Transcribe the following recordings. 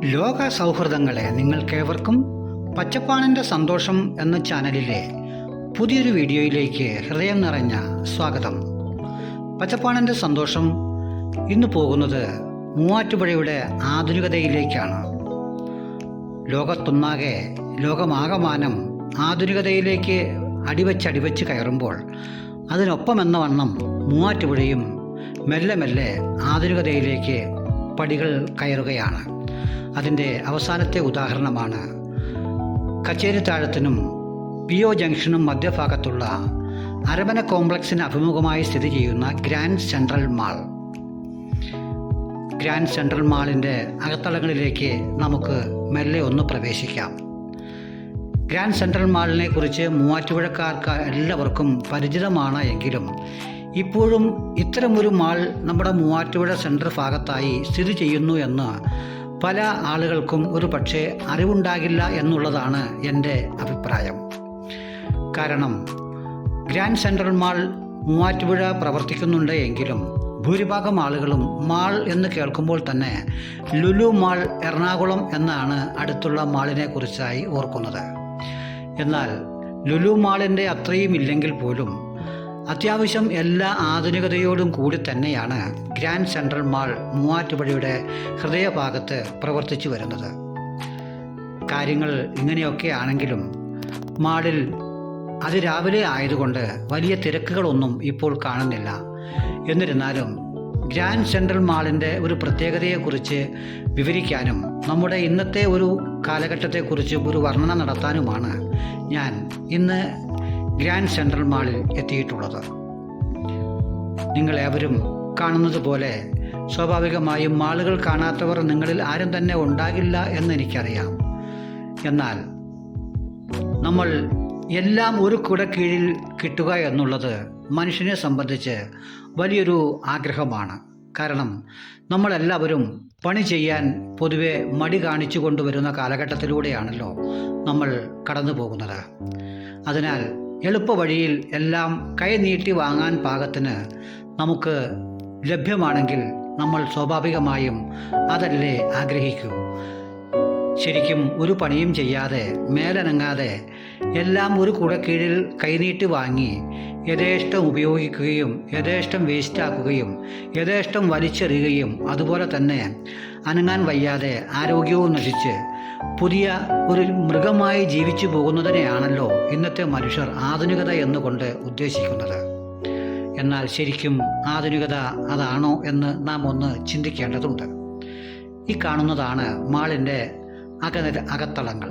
ലോക സൗഹൃദങ്ങളെ നിങ്ങൾക്കേവർക്കും പച്ചപ്പാണിൻ്റെ സന്തോഷം എന്ന ചാനലിലെ പുതിയൊരു വീഡിയോയിലേക്ക് ഹൃദയം നിറഞ്ഞ സ്വാഗതം. പച്ചപ്പാണിൻ്റെ സന്തോഷം ഇന്ന് പോകുന്നത് മൂവാറ്റുപുഴയുടെ ആധുനികതയിലേക്കാണ്. ലോകമാകമാനം ആധുനികതയിലേക്ക് അടിവച്ച് കയറുമ്പോൾ അതിനൊപ്പമെന്ന വണ്ണം മൂവാറ്റുപുഴയും മെല്ലെ മെല്ലെ ആധുനികതയിലേക്ക് പടികൾ കയറുകയാണ്. അതിൻ്റെ അവസാനത്തെ ഉദാഹരണമാണ് കച്ചേരിത്താഴത്തിനും PO ജംഗ്ഷനും മധ്യഭാഗത്തുള്ള അരമന കോംപ്ലക്സിന് അഭിമുഖമായി സ്ഥിതി ചെയ്യുന്ന Grand Central Mall. Grand Central മാളിൻ്റെ അകത്തളങ്ങളിലേക്ക് നമുക്ക് മെല്ലെ ഒന്ന് പ്രവേശിക്കാം. ഗ്രാൻഡ് സെൻട്രൽ മാളിനെ കുറിച്ച് മൂവാറ്റുപുഴക്കാർക്ക് എല്ലാവർക്കും പരിചിതമാണ് എങ്കിലും ഇപ്പോഴും ഇത്തരമൊരു മാൾ നമ്മുടെ മൂവാറ്റുപുഴ സെൻട്രൽ ഭാഗത്തായി സ്ഥിതി ചെയ്യുന്നു എന്ന് പല ആളുകൾക്കും ഒരു പക്ഷേ അറിവുണ്ടാകില്ല എന്നുള്ളതാണ് എൻ്റെ അഭിപ്രായം. കാരണം ഗ്രാൻഡ് സെൻട്രൽ മാൾ മൂവാറ്റുപുഴ പ്രവർത്തിക്കുന്നുണ്ട് എങ്കിലും ഭൂരിഭാഗം ആളുകളും മാൾ എന്ന് കേൾക്കുമ്പോൾ തന്നെ ലുലു മാൾ എറണാകുളം എന്നാണ് അടുത്തുള്ള മാളിനെ കുറിച്ചായി ഓർക്കുന്നത്. എന്നാൽ ലുലു മാളിൻ്റെ അത്രയും ഇല്ലെങ്കിൽ പോലും അത്യാവശ്യം എല്ലാ ആധുനികതയോടും കൂടി തന്നെയാണ് ഗ്രാൻഡ് സെൻട്രൽ മാൾ മൂവാറ്റുപുഴയുടെ ഹൃദയഭാഗത്ത് പ്രവർത്തിച്ചു വരുന്നത്. കാര്യങ്ങൾ ഇങ്ങനെയൊക്കെ ആണെങ്കിലും മാളിൽ അതിരാവിലെ ആയതുകൊണ്ട് വലിയ തിരക്കുകളൊന്നും ഇപ്പോൾ കാണുന്നില്ല. എന്നിരുന്നാലും ഗ്രാൻഡ് സെൻട്രൽ മാളിൻ്റെ ഒരു പ്രത്യേകതയെക്കുറിച്ച് വിവരിക്കാനും നമ്മുടെ ഇന്നത്തെ ഒരു കാലഘട്ടത്തെക്കുറിച്ച് ഒരു വർണ്ണന നടത്താനുമാണ് ഞാൻ ഇന്ന് ഗ്രാൻഡ് സെൻട്രൽ മാളിൽ എത്തിയിട്ടുള്ളത്. നിങ്ങളേവരും കാണുന്നത് പോലെ സ്വാഭാവികമായും മാളുകൾ കാണാത്തവർ നിങ്ങളിൽ ആരും തന്നെ ഉണ്ടാകില്ല എന്ന് എനിക്കറിയാം. എന്നാൽ നമ്മൾ എല്ലാം ഒരു കുടക്കീഴിൽ കിട്ടുക എന്നുള്ളത് മനുഷ്യനെ സംബന്ധിച്ച് വലിയൊരു ആഗ്രഹമാണ്. കാരണം നമ്മളെല്ലാവരും പണി ചെയ്യാൻ പൊതുവെ മടി കാണിച്ചു കൊണ്ടുവരുന്ന കാലഘട്ടത്തിലൂടെയാണല്ലോ നമ്മൾ കടന്നു പോകുന്നത്. അതിനാൽ എളുപ്പ വഴിയിൽ എല്ലാം കൈ നീട്ടി വാങ്ങാൻ പാകത്തിന് നമുക്ക് ലഭ്യമാണെങ്കിൽ നമ്മൾ സ്വാഭാവികമായും അതല്ലേ ആഗ്രഹിക്കൂ. ശരിക്കും ഒരു പണിയും ചെയ്യാതെ മേലനങ്ങാതെ എല്ലാം ഒരു കുടക്കീഴിൽ കൈനീട്ടി വാങ്ങി യഥേഷ്ടം ഉപയോഗിക്കുകയും യഥേഷ്ടം വേസ്റ്റാക്കുകയും യഥേഷ്ടം വലിച്ചെറിയുകയും അതുപോലെ തന്നെ അനങ്ങാൻ വയ്യാതെ ആരോഗ്യവും നശിച്ച് പുതിയ ഒരു മൃഗമായി ജീവിച്ചു പോകുന്നതിനെയാണല്ലോ ഇന്നത്തെ മനുഷ്യർ ആധുനികത എന്നുകൊണ്ട് ഉദ്ദേശിക്കുന്നത്. എന്നാൽ ശരിക്കും ആധുനികത അതാണോ എന്ന് നാം ഒന്ന് ചിന്തിക്കേണ്ടതുണ്ട്. ഈ കാണുന്നതാണ് മാളിൻ്റെ അകത്തളങ്ങൾ.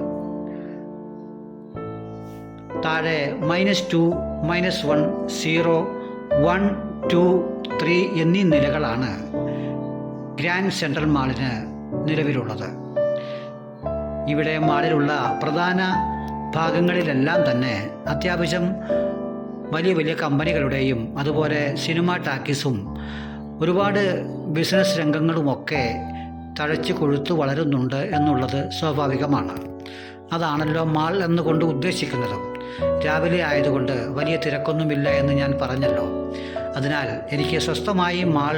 താഴെ -2, -1, 0, 1, 2, 3 എന്നീ നിലകളാണ് ഗ്രാൻഡ് സെൻട്രൽ മാളിന് നിലവിലുള്ളത്. ഇവിടെ മാളിലുള്ള പ്രധാന ഭാഗങ്ങളിലെല്ലാം തന്നെ അത്യാവശ്യം വലിയ വലിയ കമ്പനികളുടെയും അതുപോലെ സിനിമ ടാക്കീസും ഒരുപാട് ബിസിനസ് രംഗങ്ങളുമൊക്കെ തഴച്ചു കൊഴുത്തു വളരുന്നുണ്ട് എന്നുള്ളത് സ്വാഭാവികമാണ്. അതാണല്ലോ മാൾ എന്നുകൊണ്ട് ഉദ്ദേശിക്കുന്നത്. രാവിലെ ആയതുകൊണ്ട് വലിയ തിരക്കൊന്നുമില്ല എന്ന് ഞാൻ പറഞ്ഞല്ലോ. അതിനാൽ എനിക്ക് സ്വസ്ഥമായി മാൾ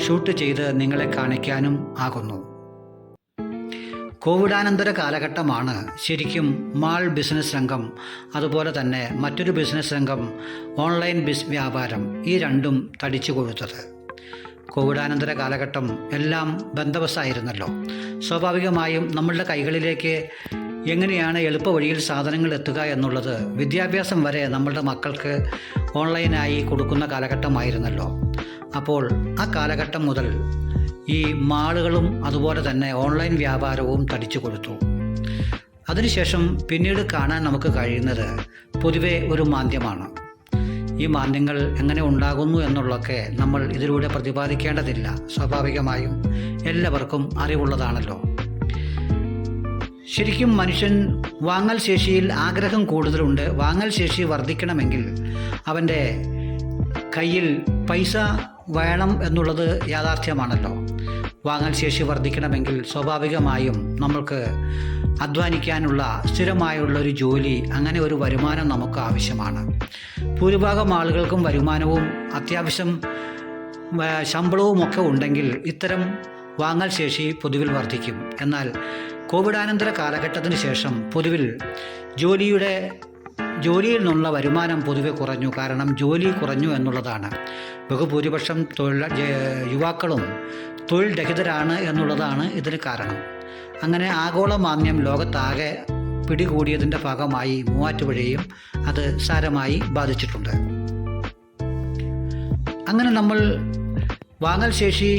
ഷൂട്ട് ചെയ്ത് നിങ്ങളെ കാണിക്കാനും ആകുന്നു. കോവിഡാനന്തര കാലഘട്ടമാണ് ശരിക്കും മാൾ ബിസിനസ് രംഗം അതുപോലെ തന്നെ മറ്റൊരു ബിസിനസ് രംഗം ഓൺലൈൻ വ്യാപാരം ഈ രണ്ടും തടിച്ചു കൊഴുത്തത്. കോവിഡാനന്തര കാലഘട്ടം എല്ലാം ബന്ധവസായിരുന്നല്ലോ. സ്വാഭാവികമായും നമ്മളുടെ കൈകളിലേക്ക് എങ്ങനെയാണ് എളുപ്പ വഴിയിൽ സാധനങ്ങൾ എത്തുക എന്നുള്ളത് വിദ്യാഭ്യാസം വരെ നമ്മളുടെ മക്കൾക്ക് ഓൺലൈനായി കൊടുക്കുന്ന കാലഘട്ടമായിരുന്നല്ലോ. അപ്പോൾ ആ കാലഘട്ടം മുതൽ ഈ മാളുകളും അതുപോലെ തന്നെ ഓൺലൈൻ വ്യാപാരവും തടിച്ചു കൊടുത്തു. അതിനുശേഷം പിന്നീട് കാണാൻ നമുക്ക് കഴിയുന്നത് പൊതുവെ ഒരു മാന്ദ്യമാണ്. ഈ മാന്ദ്യങ്ങൾ എങ്ങനെ ഉണ്ടാകുന്നു എന്നുള്ളതൊക്കെ നമ്മൾ ഇതിലൂടെ പ്രതിപാദിക്കേണ്ടതില്ല. സ്വാഭാവികമായും എല്ലാവർക്കും അറിവുള്ളതാണല്ലോ. ശരിക്കും മനുഷ്യൻ വാങ്ങൽ ശേഷിയിൽ ആഗ്രഹം കൂടുതലുണ്ട്. വാങ്ങൽ ശേഷി വർദ്ധിക്കണമെങ്കിൽ അവൻ്റെ കയ്യിൽ പൈസ വേണം എന്നുള്ളത് യാഥാർത്ഥ്യമാണല്ലോ. വാങ്ങൽ ശേഷി വർദ്ധിക്കണമെങ്കിൽ സ്വാഭാവികമായും നമ്മൾക്ക് അധ്വാനിക്കാനുള്ള സ്ഥിരമായുള്ളൊരു ജോലി, അങ്ങനെ ഒരു വരുമാനം നമുക്ക് ആവശ്യമാണ്. ഭൂരിഭാഗം ആളുകൾക്കും വരുമാനവും അത്യാവശ്യം ശമ്പളവുമൊക്കെ ഉണ്ടെങ്കിൽ ഇത്തരം വാങ്ങൽ ശേഷി പൊതുവിൽ വർദ്ധിക്കും. എന്നാൽ കോവിഡാനന്തര കാലഘട്ടത്തിന് ശേഷം പൊതുവിൽ ജോലിയിൽ നിന്നുള്ള വരുമാനം പൊതുവെ കുറഞ്ഞു. കാരണം ജോലി കുറഞ്ഞു എന്നുള്ളതാണ്. ബഹുഭൂരിപക്ഷം യുവാക്കളും തൊഴിൽ രഹിതരാണ് എന്നുള്ളതാണ് ഇതിന് കാരണം. അങ്ങനെ ആഗോള മാന്ദ്യം ലോകത്താകെ പിടികൂടിയതിൻ്റെ ഭാഗമായി മൂവാറ്റുപുഴയും അത് സാരമായി ബാധിച്ചിട്ടുണ്ട്. അങ്ങനെ നമ്മൾ വാങ്ങൽ ശേഷി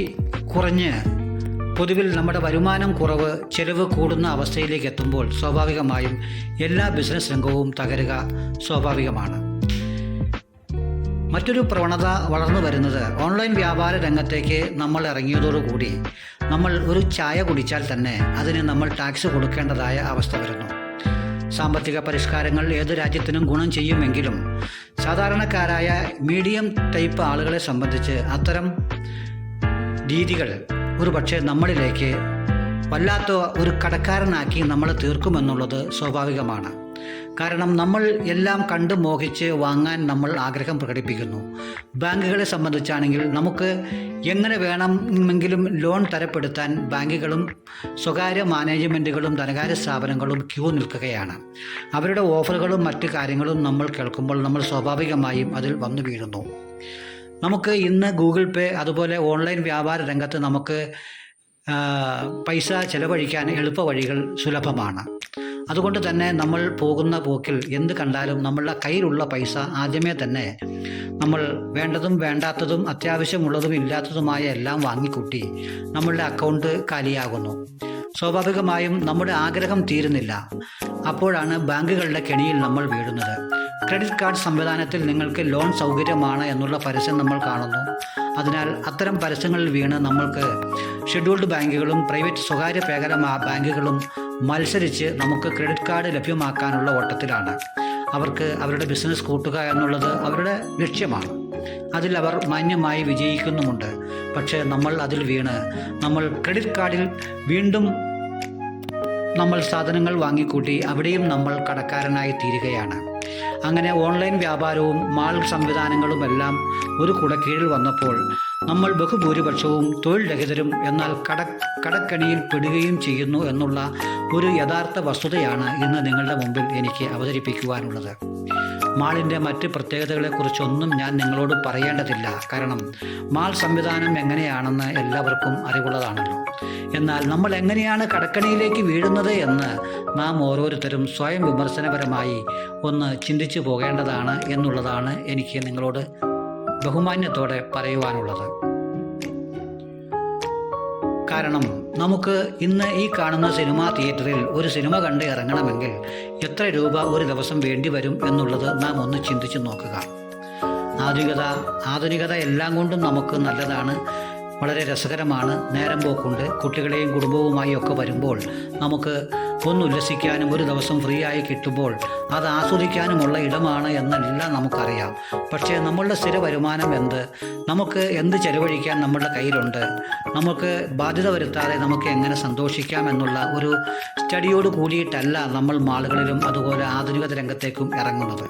കുറഞ്ഞ് പൊതുവിൽ നമ്മുടെ വരുമാനം കുറവ്, ചെലവ് കൂടുന്ന അവസ്ഥയിലേക്ക് എത്തുമ്പോൾ സ്വാഭാവികമായും എല്ലാ ബിസിനസ് രംഗവും തകരുക സ്വാഭാവികമാണ്. മറ്റൊരു പ്രവണത വളർന്നു വരുന്നത് ഓൺലൈൻ വ്യാപാര രംഗത്തേക്ക് നമ്മൾ ഇറങ്ങിയതോടുകൂടി നമ്മൾ ഒരു ചായ കുടിച്ചാൽ തന്നെ അതിന് നമ്മൾ ടാക്സ് കൊടുക്കേണ്ടതായ അവസ്ഥ വരുന്നു. സാമ്പത്തിക പരിഷ്കാരങ്ങൾ ഏത് രാജ്യത്തിനും ഗുണം ചെയ്യുമെങ്കിലും സാധാരണക്കാരായ മീഡിയം ടൈപ്പ് ആളുകളെ സംബന്ധിച്ച് അത്തരം രീതികൾ ഒരു പക്ഷേ നമ്മളിലേക്ക് വല്ലാത്ത ഒരു കടക്കാരനാക്കി നമ്മൾ തീർക്കുമെന്നുള്ളത് സ്വാഭാവികമാണ്. കാരണം നമ്മൾ എല്ലാം കണ്ട് മോഹിച്ച് വാങ്ങാൻ നമ്മൾ ആഗ്രഹം പ്രകടിപ്പിക്കുന്നു. ബാങ്കുകളെ സംബന്ധിച്ചാണെങ്കിൽ നമുക്ക് എങ്ങനെ വേണമെങ്കിലും ലോൺ തരപ്പെടുത്താൻ ബാങ്കുകളും സ്വകാര്യ മാനേജ്മെൻറ്റുകളും ധനകാര്യ സ്ഥാപനങ്ങളും ക്യൂ നിൽക്കുകയാണ്. അവരുടെ ഓഫറുകളും മറ്റു കാര്യങ്ങളും നമ്മൾ കേൾക്കുമ്പോൾ നമ്മൾ സ്വാഭാവികമായും അതിൽ വന്നു വീഴുന്നു. നമുക്ക് ഇന്ന് ഗൂഗിൾ പേ അതുപോലെ ഓൺലൈൻ വ്യാപാര രംഗത്ത് നമുക്ക് പൈസ ചെലവഴിക്കാൻ എളുപ്പ വഴികൾ സുലഭമാണ്. അതുകൊണ്ട് തന്നെ നമ്മൾ പോകുന്ന പോക്കിൽ എന്ത് കണ്ടാലും നമ്മളുടെ കയ്യിലുള്ള പൈസ ആദ്യമേ തന്നെ നമ്മൾ വേണ്ടതും വേണ്ടാത്തതും അത്യാവശ്യമുള്ളതും ഇല്ലാത്തതുമായ എല്ലാം വാങ്ങിക്കൂട്ടി നമ്മളുടെ അക്കൗണ്ട് കാലിയാകുന്നു. സ്വാഭാവികമായും നമ്മുടെ ആഗ്രഹം തീരുന്നില്ല. അപ്പോഴാണ് ബാങ്കുകളുടെ കെണിയിൽ നമ്മൾ വീഴുന്നത്. ക്രെഡിറ്റ് കാർഡ് സംവിധാനത്തിൽ നിങ്ങൾക്ക് ലോൺ സൗകര്യമാണ് എന്നുള്ള പരസ്യം നമ്മൾ കാണുന്നു. അതിനാൽ അത്തരം പരസ്യങ്ങളിൽ വീണ് നമ്മൾക്ക് ഷെഡ്യൂൾഡ് ബാങ്കുകളും പ്രൈവറ്റ് സ്വകാര്യ മേഖല ബാങ്കുകളും മത്സരിച്ച് നമുക്ക് ക്രെഡിറ്റ് കാർഡ് ലഭ്യമാക്കാനുള്ള ഓട്ടത്തിലാണ്. അവർക്ക് അവരുടെ ബിസിനസ് കൂട്ടുക എന്നുള്ളത് അവരുടെ ലക്ഷ്യമാണ്. അതിൽ അവർ മാന്യമായി വിജയിക്കുന്നുമുണ്ട്. പക്ഷേ നമ്മൾ അതിൽ വീണ് നമ്മൾ ക്രെഡിറ്റ് കാർഡിൽ വീണ്ടും നമ്മൾ സാധനങ്ങൾ വാങ്ങിക്കൂട്ടി അവിടെയും നമ്മൾ കടക്കാരനായി തീരുകയാണ്. അങ്ങനെ ഓൺലൈൻ വ്യാപാരവും മാൾ സംവിധാനങ്ങളുമെല്ലാം ഒരു കുടക്കീഴിൽ വന്നപ്പോൾ നമ്മൾ ബഹുഭൂരിപക്ഷവും തൊഴിൽ രഹിതരും എന്നാൽ കടക്കണിയിൽ പെടുകയും ചെയ്യുന്നു എന്നുള്ള ഒരു യഥാർത്ഥ വസ്തുതയാണ് ഇന്ന് നിങ്ങളുടെ മുമ്പിൽ എനിക്ക് അവതരിപ്പിക്കുവാനുള്ളത്. മാളിൻ്റെ മറ്റ് പ്രത്യേകതകളെക്കുറിച്ചൊന്നും ഞാൻ നിങ്ങളോട് പറയേണ്ടതില്ല. കാരണം മാൾ സംവിധാനം എങ്ങനെയാണെന്ന് എല്ലാവർക്കും അറിവുള്ളതാണല്ലോ. എന്നാൽ നമ്മൾ എങ്ങനെയാണ് കടക്കണിയിലേക്ക് വീഴുന്നത് എന്ന് നാം ഓരോരുത്തരും സ്വയം വിമർശനപരമായി ഒന്ന് ചിന്തിച്ചു പോകേണ്ടതാണ് എന്നുള്ളതാണ് എനിക്ക് നിങ്ങളോട് ബഹുമാന്യത്തോടെ പറയുവാനുള്ളത്. കാരണം നമുക്ക് ഇന്ന് ഈ കാണുന്ന സിനിമാ തിയേറ്ററിൽ ഒരു സിനിമ കണ്ട് ഇറങ്ങണമെങ്കിൽ എത്ര രൂപ ഒരു ദിവസം വേണ്ടി വരും എന്നുള്ളത് നാം ഒന്ന് ചിന്തിച്ചു നോക്കുക. ആധുനികത എല്ലാം കൊണ്ടും നമുക്ക് നല്ലതാണ്, വളരെ രസകരമാണ്, നേരം പോക്കുണ്ട്. കുട്ടികളെയും കുടുംബവുമായി ഒക്കെ വരുമ്പോൾ നമുക്ക് ഒന്ന് ഉല്ലസിക്കാനും ഒരു ദിവസം ഫ്രീ ആയി കിട്ടുമ്പോൾ അത് ആസ്വദിക്കാനുമുള്ള ഇടമാണ് എന്നെല്ലാം നമുക്കറിയാം. പക്ഷേ നമ്മളുടെ സ്ഥിര വരുമാനം നമുക്ക് എന്ത് ചെലവഴിക്കാൻ നമ്മളുടെ കയ്യിലുണ്ട്, നമുക്ക് ബാധ്യത വരുത്താതെ നമുക്ക് എങ്ങനെ സന്തോഷിക്കാം എന്നുള്ള ഒരു സ്റ്റഡിയോട് കൂടിയിട്ടല്ല നമ്മൾ മാളുകളിലും അതുപോലെ ആധുനികത രംഗത്തേക്കും ഇറങ്ങുന്നത്.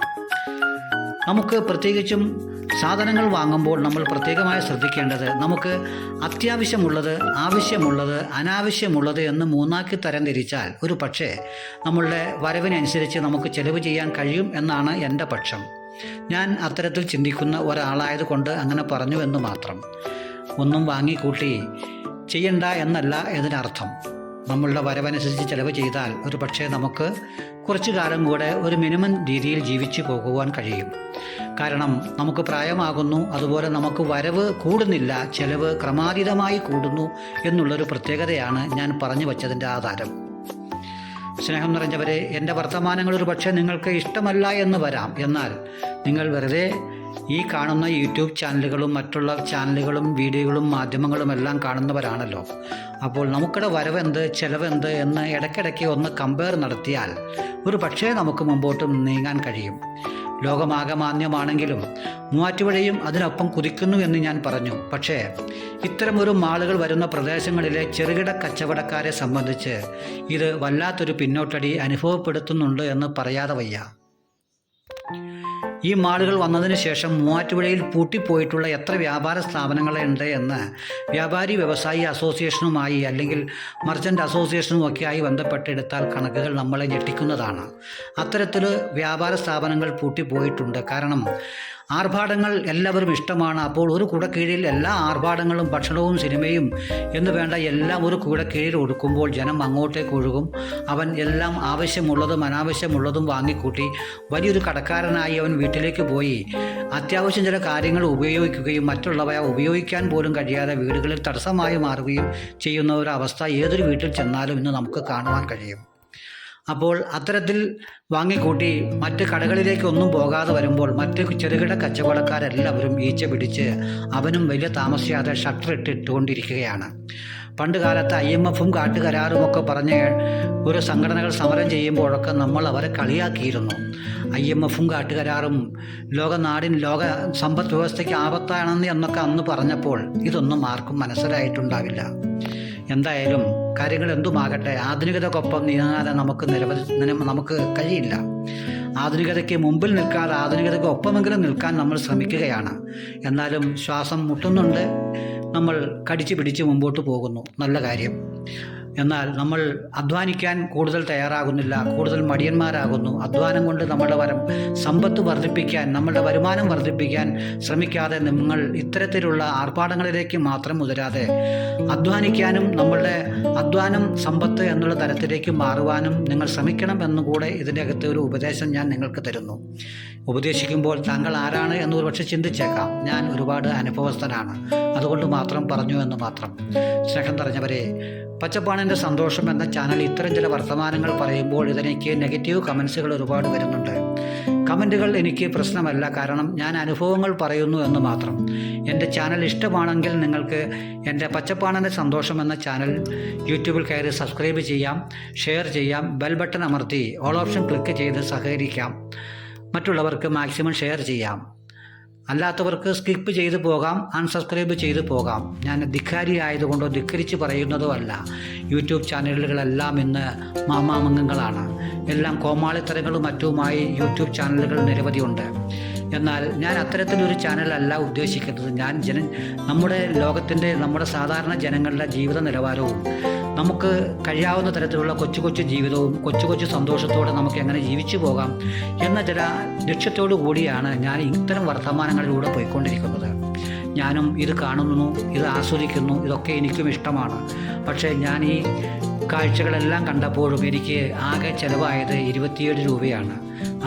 നമുക്ക് പ്രത്യേകിച്ചും സാധനങ്ങൾ വാങ്ങുമ്പോൾ നമ്മൾ പ്രത്യേകമായി ശ്രദ്ധിക്കേണ്ടത് നമുക്ക് അത്യാവശ്യമുള്ളത്, ആവശ്യമുള്ളത്, അനാവശ്യമുള്ളത് എന്ന് മൂന്നാക്കി തരംതിരിച്ചാൽ ഒരു പക്ഷേ നമ്മളുടെ വരവിനനുസരിച്ച് നമുക്ക് ചെലവ് ചെയ്യാൻ കഴിയും എന്നാണ് എൻ്റെ പക്ഷം. ഞാൻ അത്തരത്തിൽ ചിന്തിക്കുന്ന ഒരാളായതുകൊണ്ട് അങ്ങനെ പറഞ്ഞു എന്ന് മാത്രം. ഒന്നും വാങ്ങിക്കൂട്ടി ചെയ്യണ്ട എന്നല്ല ഇതിനർത്ഥം. നമ്മളുടെ വരവനുസരിച്ച് ചെലവ് ചെയ്താൽ ഒരു പക്ഷേ നമുക്ക് കുറച്ചു കാലം കൂടെ ഒരു മിനിമം രീതിയിൽ ജീവിച്ചു പോകുവാൻ കഴിയും. കാരണം നമുക്ക് പ്രായമാകുന്നു, അതുപോലെ നമുക്ക് വരവ് കൂടുന്നില്ല, ചെലവ് ക്രമാതീതമായി കൂടുന്നു എന്നുള്ളൊരു പ്രത്യേകതയാണ് ഞാൻ പറഞ്ഞു വച്ചതിൻ്റെ ആധാരം. സ്നേഹം നിറഞ്ഞവരെ, എൻ്റെ വർത്തമാനങ്ങൾ ഒരു പക്ഷേ നിങ്ങൾക്ക് ഇഷ്ടമല്ല എന്ന് വരാം. എന്നാൽ നിങ്ങൾ വെറുതെ ഈ കാണുന്ന യൂട്യൂബ് ചാനലുകളും മറ്റുള്ള ചാനലുകളും വീഡിയോകളും മാധ്യമങ്ങളും എല്ലാം കാണുന്നവരാണല്ലോ. അപ്പോൾ നമുക്കിടെ വരവെന്ത് ചെലവെന്ത് എന്ന് ഇടയ്ക്കിടയ്ക്ക് ഒന്ന് കമ്പയർ നടത്തിയാൽ ഒരു പക്ഷേ നമുക്ക് മുമ്പോട്ട് നീങ്ങാൻ കഴിയും. ലോകമാകമാന്യമാണെങ്കിലും മൂവാറ്റുപുഴയും അതിനൊപ്പം കുതിക്കുന്നു എന്ന് ഞാൻ പറഞ്ഞു. പക്ഷേ ഇത്തരമൊരു മാളുകൾ വരുന്ന പ്രദേശങ്ങളിലെ ചെറുകിട കച്ചവടക്കാരെ സംബന്ധിച്ച് ഇത് വല്ലാത്തൊരു പിന്നോട്ടടി അനുഭവപ്പെടുത്തുന്നുണ്ട് എന്ന് പറയാതെ വയ്യ. ഈ മാളുകൾ വന്നതിന് ശേഷം മൂവാറ്റുപുഴയിൽ പൂട്ടിപ്പോയിട്ടുള്ള എത്ര വ്യാപാര സ്ഥാപനങ്ങളുണ്ട് എന്ന് വ്യാപാരി വ്യവസായി അസോസിയേഷനുമായി അല്ലെങ്കിൽ മർച്ചൻ്റ് അസോസിയേഷനും ഒക്കെയായി ബന്ധപ്പെട്ടെടുത്താൽ കണക്കുകൾ നമ്മളെ ഞെട്ടിക്കുന്നതാണ്. അത്തരത്തിൽ വ്യാപാര സ്ഥാപനങ്ങൾ പൂട്ടിപ്പോയിട്ടുണ്ട്. കാരണം ആർഭാടങ്ങൾ എല്ലാവരും ഇഷ്ടമാണ്. അപ്പോൾ ഒരു കുടക്കീഴിൽ എല്ലാ ആർഭാടങ്ങളും ഭക്ഷണവും സിനിമയും എന്ന് വേണ്ട എല്ലാം ഒരു കുടക്കീഴിൽ ഒടുക്കുമ്പോൾ ജനം അങ്ങോട്ടേക്ക് ഒഴുകും. അവൻ എല്ലാം ആവശ്യമുള്ളതും അനാവശ്യമുള്ളതും വാങ്ങിക്കൂട്ടി വലിയൊരു കടക്കാരനായി അവൻ വീട്ടിലേക്ക് പോയി അത്യാവശ്യം ചില കാര്യങ്ങൾ ഉപയോഗിക്കുകയും മറ്റുള്ളവ ഉപയോഗിക്കാൻ പോലും കഴിയാതെ വീടുകളിൽ തടസ്സമായി മാറുകയും ചെയ്യുന്ന ഒരു അവസ്ഥ ഏതൊരു വീട്ടിൽ ചെന്നാലും ഇന്ന് നമുക്ക് കാണുവാൻ കഴിയും. അപ്പോൾ അത്തരത്തിൽ വാങ്ങിക്കൂട്ടി മറ്റ് കടകളിലേക്കൊന്നും പോകാതെ വരുമ്പോൾ മറ്റ് ചെറുകിട കച്ചവടക്കാരെല്ലാവരും ഈച്ച പിടിച്ച് അവനും വലിയ താമസിയാതെ ഷട്ടർ ഇട്ടുകൊണ്ടിരിക്കുകയാണ്. പണ്ട് കാലത്ത് IMF-ഉം കാട്ടുകരാറുമൊക്കെ പറഞ്ഞ് ഒരു സംഘടനകൾ സമരം ചെയ്യുമ്പോഴൊക്കെ നമ്മൾ അവരെ കളിയാക്കിയിരുന്നു. IMF-ഉം കാട്ടുകരാറും ലോക സമ്പദ് വ്യവസ്ഥയ്ക്ക് ആപത്താണെന്ന് എന്നൊക്കെ അന്ന് പറഞ്ഞപ്പോൾ ഇതൊന്നും ആർക്കും മനസ്സിലായിട്ടുണ്ടാവില്ല. എന്തായാലും കാര്യങ്ങൾ എന്തുമാകട്ടെ, ആധുനികതയ്ക്കൊപ്പം നീങ്ങാതെ നമുക്ക് കഴിയില്ല. ആധുനികതയ്ക്ക് മുമ്പിൽ നിൽക്കാതെ ആധുനികതയ്ക്ക് ഒപ്പമെങ്കിലും നിൽക്കാൻ നമ്മൾ ശ്രമിക്കുകയാണ്. എന്നാലും ശ്വാസം മുട്ടുന്നുണ്ട്. നമ്മൾ കടിച്ചു പിടിച്ച് മുമ്പോട്ട് പോകുന്നു, നല്ല കാര്യം. എന്നാൽ നമ്മൾ അധ്വാനിക്കാൻ കൂടുതൽ തയ്യാറാകുന്നില്ല, കൂടുതൽ മടിയന്മാരാകുന്നു. അധ്വാനം കൊണ്ട് നമ്മുടെ സമ്പത്ത് വർദ്ധിപ്പിക്കാൻ, നമ്മുടെ വരുമാനം വർദ്ധിപ്പിക്കാൻ ശ്രമിക്കാതെ നിങ്ങൾ ഇത്തരത്തിലുള്ള ആർഭാടങ്ങളിലേക്ക് മാത്രം മുതിരാതെ അധ്വാനിക്കാനും നമ്മളുടെ അധ്വാനം സമ്പത്ത് എന്നുള്ള തരത്തിലേക്ക് മാറുവാനും നിങ്ങൾ ശ്രമിക്കണം എന്നുകൂടെ ഇതിൻ്റെ അകത്ത് ഒരു ഉപദേശം ഞാൻ നിങ്ങൾക്ക് തരുന്നു. ഉപദേശിക്കുമ്പോൾ താങ്കൾ ആരാണ് എന്ന് ഒരുപക്ഷെ ചിന്തിച്ചേക്കാം. ഞാൻ ഒരുപാട് അനുഭവസ്ഥനാണ്, അതുകൊണ്ട് മാത്രം പറഞ്ഞു എന്ന് മാത്രം. സ്നേഹം നിറഞ്ഞവരെ, പച്ചപ്പാണിൻ്റെ സന്തോഷം എന്ന ചാനൽ ഇത്തരം ചില വർത്തമാനങ്ങൾ പറയുമ്പോൾ ഇതിലേക്ക് നെഗറ്റീവ് കമൻസുകൾ ഒരുപാട് വരുന്നുണ്ട്. കമൻറ്റുകൾ എനിക്ക് പ്രശ്നമല്ല, കാരണം ഞാൻ അനുഭവങ്ങൾ പറയുന്നു എന്ന് മാത്രം. എൻ്റെ ചാനൽ ഇഷ്ടമാണെങ്കിൽ നിങ്ങൾക്ക് എൻ്റെ പച്ചപ്പാണിൻ്റെ സന്തോഷം എന്ന ചാനൽ യൂട്യൂബിൽ കയറി സബ്സ്ക്രൈബ് ചെയ്യാം, ഷെയർ ചെയ്യാം, ബെൽ ബട്ടൺ അമർത്തി ഓൾ ഓപ്ഷൻ ക്ലിക്ക് ചെയ്ത് സഹകരിക്കാം. മറ്റുള്ളവർക്ക് മാക്സിമം ഷെയർ ചെയ്യാം. അല്ലാത്തവർക്ക് സ്കിപ്പ് ചെയ്തു പോകാം, അൺസബ്സ്ക്രൈബ് ചെയ്തു പോകാം. ഞാൻ ധിക്കാരി ആയതുകൊണ്ടോ ധിക്കരിച്ച് പറയുന്നതോ അല്ല. യൂട്യൂബ് ചാനലുകളെല്ലാം ഇന്ന് മാമാമംഗങ്ങളാണ്. എല്ലാം കോമാളിത്തരങ്ങളും മറ്റുമായി യൂട്യൂബ് ചാനലുകൾ നിരവധിയുണ്ട്. എന്നാൽ ഞാൻ അത്തരത്തിലൊരു ചാനലല്ല ഉദ്ദേശിക്കുന്നത്. ഞാൻ നമ്മുടെ ലോകത്തിൻ്റെ, നമ്മുടെ സാധാരണ ജനങ്ങളുടെ ജീവിത നിലവാരവും നമുക്ക് കഴിയാവുന്ന തരത്തിലുള്ള കൊച്ചു കൊച്ചു ജീവിതവും കൊച്ചു കൊച്ചു സന്തോഷത്തോടെ നമുക്ക് എങ്ങനെ ജീവിച്ചു പോകാം എന്ന ചില ലക്ഷ്യത്തോടു കൂടിയാണ് ഞാൻ ഇത്തരം വർത്തമാനങ്ങളിലൂടെ പോയിക്കൊണ്ടിരിക്കുന്നത്. ഞാനും ഇത് കാണുന്നു, ഇത് ആസ്വദിക്കുന്നു, ഇതൊക്കെ എനിക്കും ഇഷ്ടമാണ്. പക്ഷേ ഞാൻ ഈ കാഴ്ചകളെല്ലാം കണ്ടപ്പോഴും എനിക്ക് ആകെ ചിലവായത് 27 രൂപയാണ്.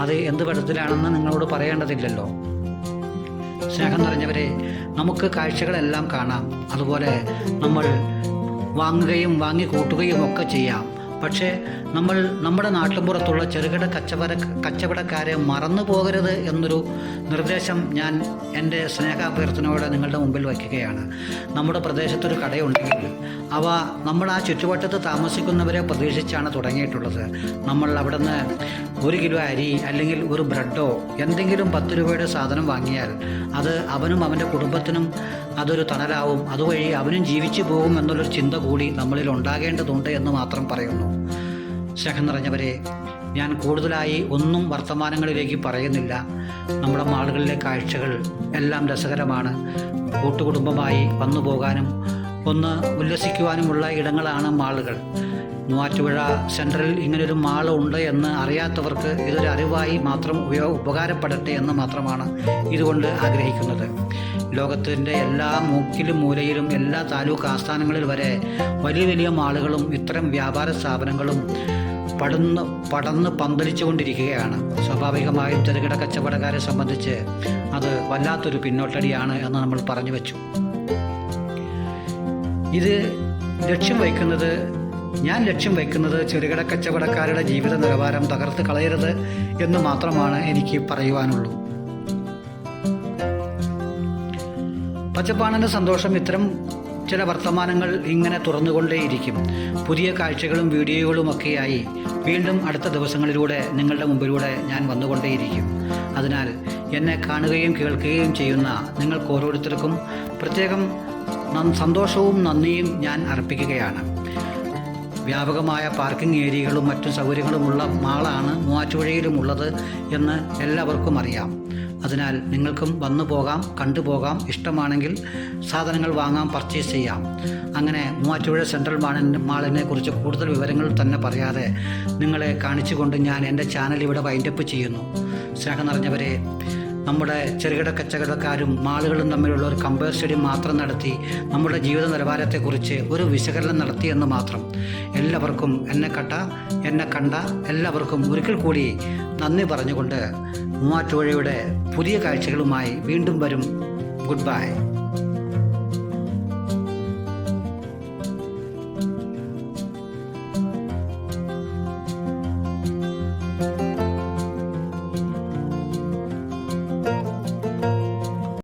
അത് എന്ത് പടത്തിലാണെന്ന് നിങ്ങളോട് പറയേണ്ടതില്ലല്ലോ. സ്നേഹം നിറഞ്ഞവരെ, നമുക്ക് കാഴ്ചകളെല്ലാം കാണാം. അതുപോലെ നമ്മൾ വാങ്ങുകയും വാങ്ങിക്കൂട്ടുകയും ഒക്കെ ചെയ്യാം. പക്ഷേ നമ്മൾ നമ്മുടെ നാട്ടിൻപുറത്തുള്ള ചെറുകിട കച്ചവടക്കാരെ മറന്നു പോകരുത് എന്നൊരു നിർദ്ദേശം ഞാൻ എൻ്റെ സ്നേഹാഭ്യർത്ഥനയോടെ നിങ്ങളുടെ മുമ്പിൽ വയ്ക്കുകയാണ്. നമ്മുടെ പ്രദേശത്തൊരു കടയുണ്ടെങ്കിൽ അവ നമ്മൾ ആ ചുറ്റുവട്ടത്ത് താമസിക്കുന്നവരെ പ്രതീക്ഷിച്ചാണ് തുടങ്ങിയിട്ടുള്ളത്. നമ്മൾ അവിടെ നിന്ന് 1 കിലോ അരി അല്ലെങ്കിൽ ഒരു ബ്രെഡോ എന്തെങ്കിലും 10 രൂപയുടെ സാധനം വാങ്ങിയാൽ അത് അവനും അവൻ്റെ കുടുംബത്തിനും അതൊരു തണലാവും. അതുവഴി അവനും ജീവിച്ചു പോകും എന്നുള്ളൊരു ചിന്ത കൂടി നമ്മളിൽ ഉണ്ടാകേണ്ടതുണ്ട് എന്ന് മാത്രം പറയുന്നു. സ്നേഹം നിറഞ്ഞവരെ, ഞാൻ കൂടുതലായി ഒന്നും വർത്തമാനങ്ങളിലേക്ക് പറയുന്നില്ല. നമ്മുടെ മാളുകളിലെ കാഴ്ചകൾ എല്ലാം രസകരമാണ്. കൂട്ടുകുടുംബമായി വന്നു പോകാനും ഒന്ന് ഉല്ലസിക്കുവാനുമുള്ള ഇടങ്ങളാണ് മാളുകൾ. മൂവാറ്റുപുഴ സെൻട്രലിൽ ഇങ്ങനൊരു മാൾ ഉണ്ട് എന്ന് അറിയാത്തവർക്ക് ഇതൊരു അറിവായി മാത്രം ഉപകാരപ്പെടട്ടെ എന്ന് മാത്രമാണ് ഇതുകൊണ്ട് ആഗ്രഹിക്കുന്നത്. ലോകത്തിൻ്റെ എല്ലാ മൂക്കിലും മൂലയിലും എല്ലാ താലൂക്ക് ആസ്ഥാനങ്ങളിൽ വരെ വലിയ വലിയ മാളുകളും ഇത്തരം വ്യാപാര സ്ഥാപനങ്ങളും പടർന്ന് പന്തലിച്ചുകൊണ്ടിരിക്കുകയാണ്. സ്വാഭാവികമായും ചെറുകിട കച്ചവടക്കാരെ സംബന്ധിച്ച് അത് വല്ലാത്തൊരു പിന്നോട്ടടിയാണ് എന്ന് നമ്മൾ പറഞ്ഞു വെച്ചു. ഇത് ഞാൻ ലക്ഷ്യം വയ്ക്കുന്നത് ചെറുകിട കച്ചവടക്കാരുടെ ജീവിത നിലവാരം തകർത്ത് കളയരുത് എന്ന് മാത്രമാണ് എനിക്ക് പറയുവാനുള്ളൂ. പച്ചപ്പാണിൻ്റെ സന്തോഷം ഇത്തരം ചില വർത്തമാനങ്ങൾ ഇങ്ങനെ തുറന്നുകൊണ്ടേയിരിക്കും. പുതിയ കാഴ്ചകളും വീഡിയോകളുമൊക്കെയായി വീണ്ടും അടുത്ത ദിവസങ്ങളിലൂടെ നിങ്ങളുടെ മുമ്പിലൂടെ ഞാൻ വന്നുകൊണ്ടേയിരിക്കും. അതിനാൽ എന്നെ കാണുകയും കേൾക്കുകയും ചെയ്യുന്ന നിങ്ങൾക്ക് ഓരോരുത്തർക്കും പ്രത്യേകം സന്തോഷവും നന്ദിയും ഞാൻ അർപ്പിക്കുകയാണ്. വ്യാപകമായ പാർക്കിംഗ് ഏരിയകളും മറ്റു സൗകര്യങ്ങളുമുള്ള മാളാണ് മൂവാറ്റുപുഴയിലുമുള്ളത് എന്ന് എല്ലാവർക്കും അറിയാം. അതിനാൽ നിങ്ങൾക്കും വന്നു പോകാം, കണ്ടുപോകാം. ഇഷ്ടമാണെങ്കിൽ സാധനങ്ങൾ വാങ്ങാം, പർച്ചേസ് ചെയ്യാം. അങ്ങനെ മൂവാറ്റുപുഴ സെൻട്രൽ മാളിനെ കുറിച്ച് കൂടുതൽ വിവരങ്ങൾ തന്നെ പറയാതെ നിങ്ങളെ കാണിച്ചുകൊണ്ട് ഞാൻ എൻ്റെ ചാനൽ ഇവിടെ വൈൻഡപ്പ് ചെയ്യുന്നു. സ്നേഹം നിറഞ്ഞവരെ, നമ്മുടെ ചെറുകിട കച്ചവടക്കാരും മാളുകളും തമ്മിലുള്ള ഒരു കമ്പയർ സ്റ്റഡി മാത്രം നടത്തി നമ്മുടെ ജീവിത നിലവാരത്തെക്കുറിച്ച് ഒരു വിശകലനം നടത്തിയെന്ന് മാത്രം. എല്ലാവർക്കും എന്നെ കണ്ട എല്ലാവർക്കും ഒരിക്കൽ കൂടി നന്ദി പറഞ്ഞുകൊണ്ട് മൂവാറ്റുപുഴയുടെ പുതിയ കാഴ്ചകളുമായി വീണ്ടും വരും. Good bye.